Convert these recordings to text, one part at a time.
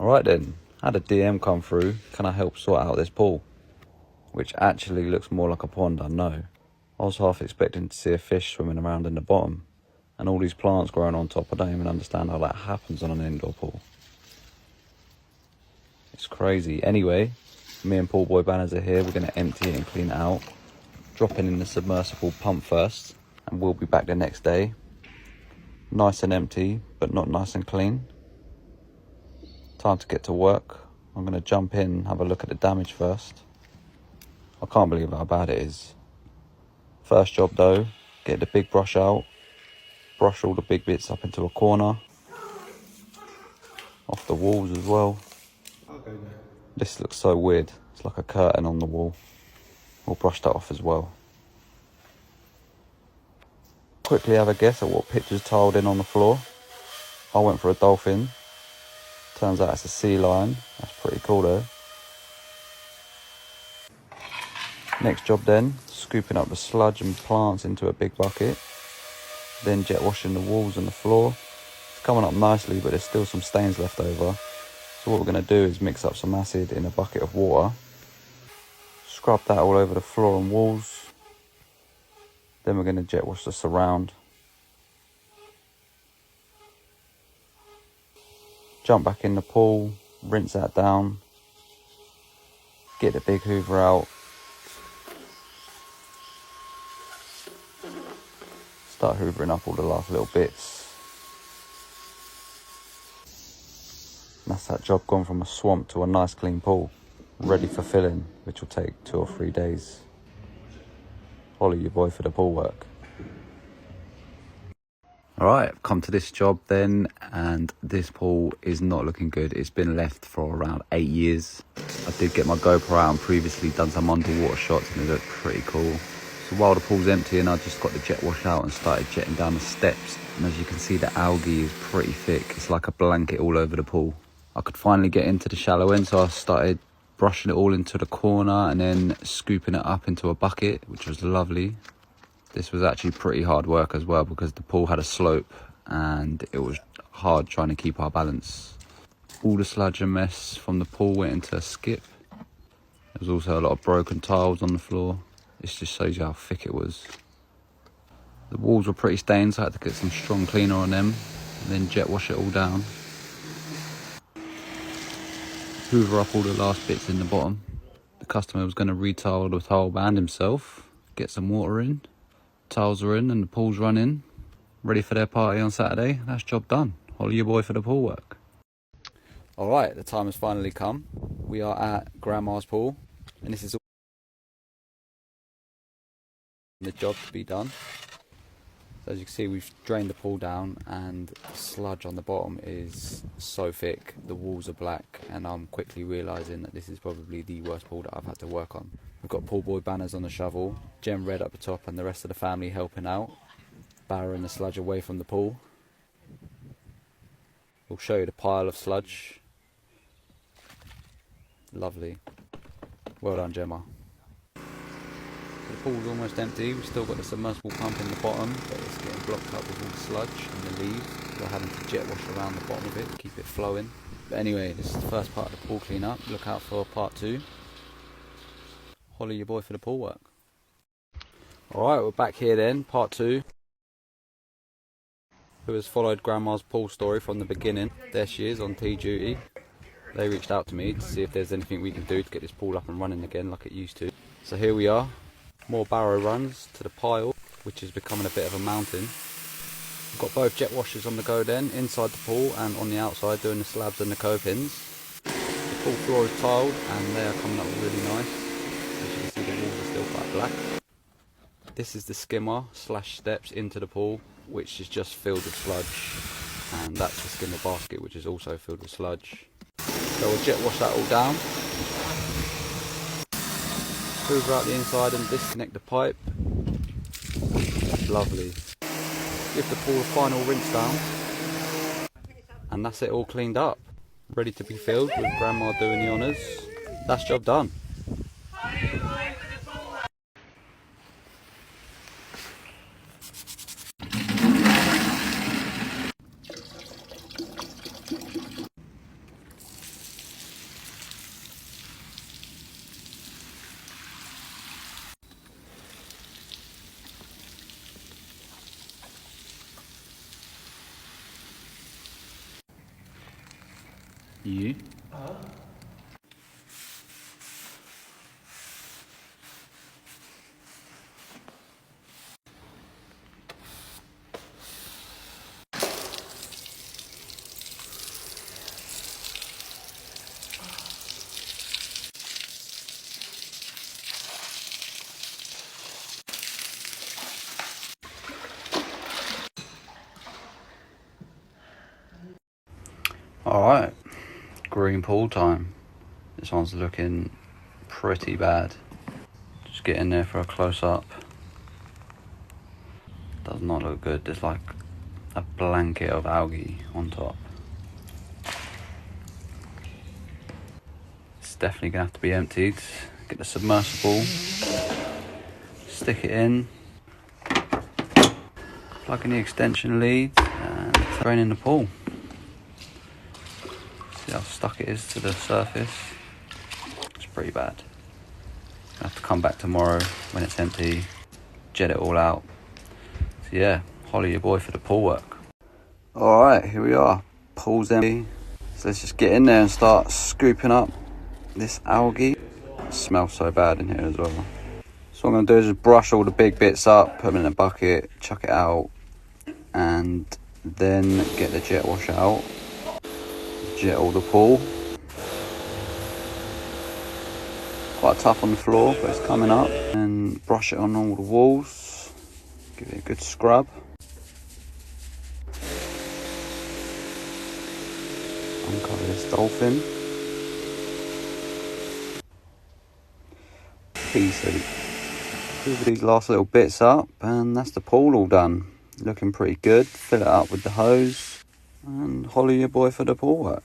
Alright then, had a DM come through, can I help sort out this pool? Which actually looks more like a pond, I know. I was half expecting to see a fish swimming around in the bottom, and all these plants growing on top. I don't even understand how that happens on an indoor pool. It's crazy. Anyway, me and Pool Boy Banners are here. We're going to empty it and clean it out. Drop it in the submersible pump first, and we'll be back the next day. Nice and empty, but not nice and clean. Time to get to work. I'm going to jump in and have a look at the damage first. I can't believe how bad it is. First job though, get the big brush out, brush all the big bits up into a corner, off the walls as well. This looks so weird, it's like a curtain on the wall. We'll brush that off as well. Quickly have a guess at what picture's tiled in on the floor. I went for a dolphin. Turns out it's a sea lion. That's pretty cool though. Next job then, scooping up the sludge and plants into a big bucket. Then jet washing the walls and the floor. It's coming up nicely, but there's still some stains left over. So what we're going to do is mix up some acid in a bucket of water. Scrub that all over the floor and walls. Then we're going to jet wash the surround. Jump back in the pool, rinse that down. Get the big hoover out. Start hoovering up all the last little bits. And that's that job gone from a swamp to a nice clean pool, ready for filling, which will take 2 or 3 days. Holler your boy for the pool work. Alright, come to this job then, and this pool is not looking good. It's been left for around 8 years. I did get my GoPro out and previously done some underwater shots and they look pretty cool. So while the pool's empty and I just got the jet wash out and started jetting down the steps, and as you can see the algae is pretty thick. It's like a blanket all over the pool. I could finally get into the shallow end, so I started brushing it all into the corner and then scooping it up into a bucket, which was lovely. This was actually pretty hard work as well because the pool had a slope and it was hard trying to keep our balance. All the sludge and mess from the pool went into a skip. There was also a lot of broken tiles on the floor. This just shows you how thick it was. The walls were pretty stained, so I had to get some strong cleaner on them and then jet wash it all down. Hoover up all the last bits in the bottom. The customer was going to retile the tile band himself, get some water in. Tiles are in and the pool's running, ready for their party on Saturday. That's job done. Holler your boy for the pool work. Alright, the time has finally come. We are at Grandma's pool, and this is all the job to be done. So as you can see, we've drained the pool down and the sludge on the bottom is so thick. The walls are black, and I'm quickly realising that this is probably the worst pool that I've had to work on. We've got Pool Boy Banners on the shovel, Gem Red up the top and the rest of the family helping out, barrowing the sludge away from the pool. We'll show you the pile of sludge. Lovely. Well done, Gemma. The pool's almost empty. We've still got the submersible pump in the bottom, but it's getting blocked up with all the sludge and the leaves. We're having to jet wash around the bottom of it to keep it flowing. But anyway, this is the first part of the pool clean up. Look out for part 2. Holler your boy for the pool work. Alright, we're back here then, part 2. Who has followed Grandma's pool story from the beginning. There she is on tea duty. They reached out to me to see if there's anything we can do to get this pool up and running again like it used to. So here we are. More barrow runs to the pile, which is becoming a bit of a mountain. We've got both jet washers on the go then, inside the pool and on the outside doing the slabs and the copings. The pool floor is tiled and they are coming up really nice. As you can see, the walls are still quite black. This is the skimmer / steps into the pool, which is just filled with sludge, and that's the skimmer basket, which is also filled with sludge. So we'll jet wash that all down, hoover out the inside and disconnect the pipe. Lovely. Give the pool a final rinse down, and that's it all cleaned up, ready to be filled with Grandma doing the honours. That's job done. You? Alright, green pool time. This one's looking pretty bad. Just get in there for a close up. Does not look good. There's like a blanket of algae on top. It's definitely gonna have to be emptied. Get the submersible, stick it in, plug in the extension lead and drain in the pool. See how stuck it is to the surface? It's pretty bad. Gonna have to come back tomorrow when it's empty, jet it all out. So yeah, holler your boy for the pool work. Alright, here we are. Pool's empty. So let's just get in there and start scooping up this algae. It smells so bad in here as well. So what I'm going to do is just brush all the big bits up, put them in a bucket, chuck it out, and then get the jet wash out. Jet all the pool. Quite tough on the floor, but it's coming up. And brush it on all the walls. Give it a good scrub. Uncover this dolphin. Hoover these last little bits up, and that's the pool all done. Looking pretty good. Fill it up with the hose, and holler your boy for the pool work.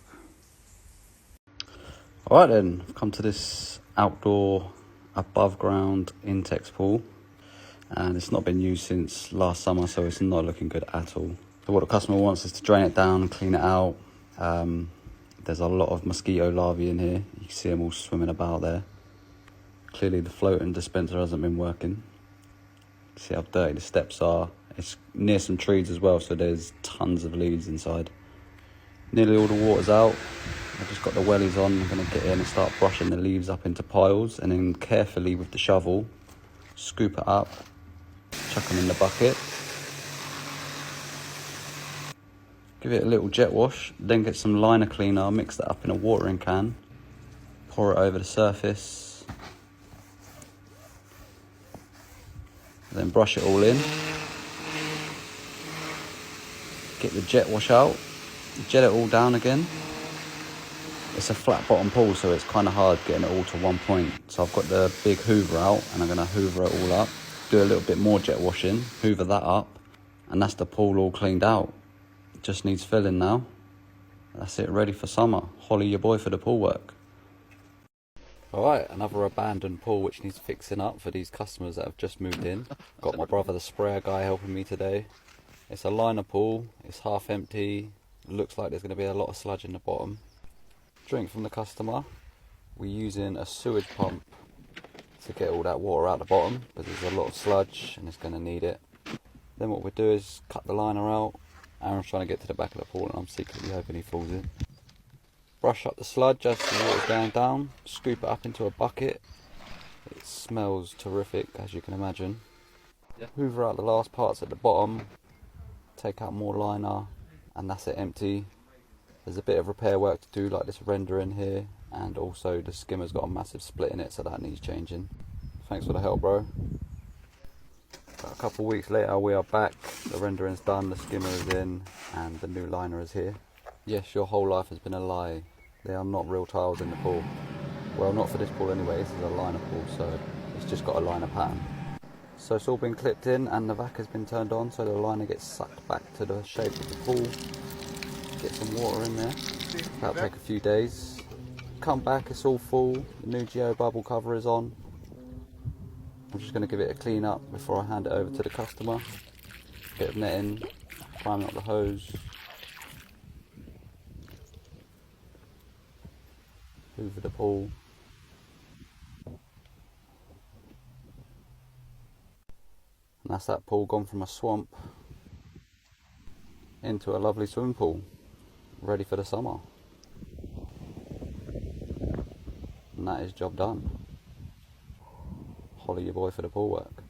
Alright then, I've come to this outdoor above ground Intex pool, and it's not been used since last summer, so it's not looking good at all. So what the customer wants is to drain it down and clean it out. There's a lot of mosquito larvae in here. You can see them all swimming about there. Clearly the floating dispenser hasn't been working. See how dirty the steps are. It's near some trees as well, so there's tons of leaves inside. Nearly all the water's out. I've just got the wellies on. I'm going to get in and start brushing the leaves up into piles, and then carefully with the shovel, scoop it up, chuck them in the bucket. Give it a little jet wash, then get some liner cleaner, mix that up in a watering can, pour it over the surface, then brush it all in. Get the jet wash out, jet it all down again. It's a flat bottom pool, so it's kind of hard getting it all to one point. So I've got the big hoover out, and I'm going to hoover it all up, do a little bit more jet washing, hoover that up, and that's the pool all cleaned out. It just needs filling now. That's it, ready for summer. Holler your boy for the pool work. Alright, another abandoned pool which needs fixing up for these customers that have just moved in. Got my brother the sprayer guy helping me today. It's a liner pool, it's half empty, looks like there's going to be a lot of sludge in the bottom. Drink from the customer. We're using a sewage pump to get all that water out the bottom, but there's a lot of sludge and it's going to need it. Then what we'll do is cut the liner out. Aaron's trying to get to the back of the pool and I'm secretly hoping he falls in. Brush up the sludge as the water's going down, scoop it up into a bucket. It smells terrific, as you can imagine. Hoover out the last parts at the bottom, take out more liner, and that's it, empty. There's a bit of repair work to do, like this render in here, and also the skimmer's got a massive split in it, so that needs changing. Thanks for the help, bro. About a couple of weeks later we are back, the rendering's done, the skimmer is in, and the new liner is here. Yes, your whole life has been a lie. They are not real tiles in the pool. Well, not for this pool anyway, this is a liner pool, so it's just got a liner pattern. So it's all been clipped in and the vac has been turned on, so the liner gets sucked back to the shape of the pool. Get some water in there. That'll take a few days. Come back, it's all full. The new geo bubble cover is on. I'm just going to give it a clean up before I hand it over to the customer. Bit of netting, prime up the hose. Hoover the pool. And that's that pool gone from a swamp into a lovely swimming pool, ready for the summer. and that is job done. Holler your boy for the pool work.